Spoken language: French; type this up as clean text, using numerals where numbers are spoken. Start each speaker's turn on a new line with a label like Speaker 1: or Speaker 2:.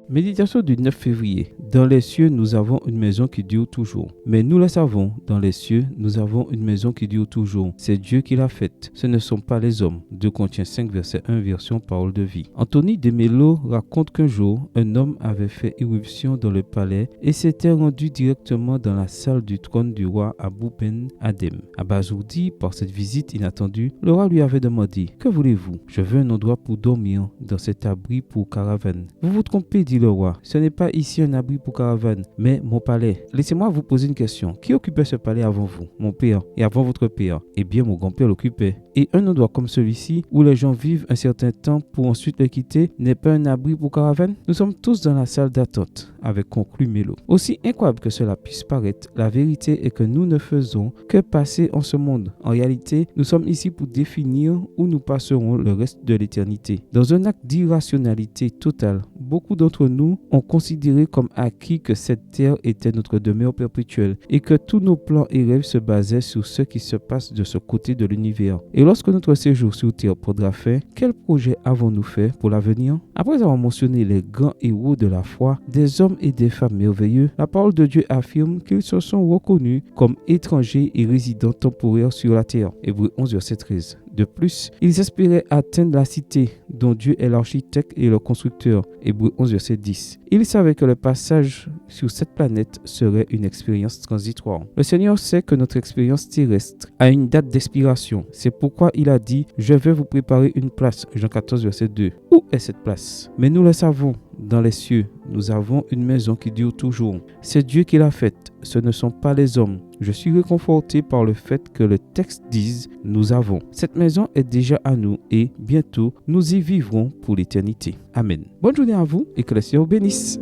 Speaker 1: Méditation du 9 février. Dans les cieux, nous avons une maison qui dure toujours. Mais nous le savons, dans les cieux, nous avons une maison qui dure toujours. C'est Dieu qui l'a faite. Ce ne sont pas les hommes. 2 Corinthiens 5, verset 1, version parole de vie. Anthony de Mello raconte qu'un jour, un homme avait fait irruption dans le palais et s'était rendu directement dans la salle du trône du roi Abou Ben Adhem. Abasourdi par cette visite inattendue, le roi lui avait demandé « Que voulez-vous ? Je veux un endroit pour dormir dans cet abri pour caravane. » Vous vous trompez, dit le roi. Ce n'est pas ici un abri pour caravane, mais mon palais. Laissez-moi vous poser une question. Qui occupait ce palais avant vous? Mon père. Et avant votre père? Eh bien, mon grand-père l'occupait. Et un endroit comme celui-ci, où les gens vivent un certain temps pour ensuite le quitter, n'est pas un abri pour caravane? Nous sommes tous dans la salle d'attente, avait conclu Mello. Aussi incroyable que cela puisse paraître, la vérité est que nous ne faisons que passer en ce monde. En réalité, nous sommes ici pour définir où nous passerons le reste de l'éternité. Dans un acte d'irrationalité totale, beaucoup d'entre nous ont considéré comme acquis que cette terre était notre demeure perpétuelle et que tous nos plans et rêves se basaient sur ce qui se passe de ce côté de l'univers. Et lorsque notre séjour sur terre prendra fin, quel projet avons-nous fait pour l'avenir? Après avoir mentionné les grands héros de la foi, des hommes et des femmes merveilleux, la parole de Dieu affirme qu'ils se sont reconnus comme étrangers et résidents temporaires sur la terre. Hébreux 11, verset 13. De plus, ils espéraient atteindre la cité dont Dieu est l'architecte et le constructeur. Hébreux 11, verset 10. Ils savaient que le passage sur cette planète serait une expérience transitoire. Le Seigneur sait que notre expérience terrestre a une date d'expiration. C'est pourquoi il a dit « Je vais vous préparer une place ». Jean 14, verset 2. Où est cette place? Mais nous le savons. Dans les cieux, nous avons une maison qui dure toujours. C'est Dieu qui l'a faite, ce ne sont pas les hommes. Je suis réconforté par le fait que le texte dise « Nous avons ». Cette maison est déjà à nous et bientôt, nous y vivrons pour l'éternité. Amen. Bonne journée à vous et que le Seigneur vous bénisse.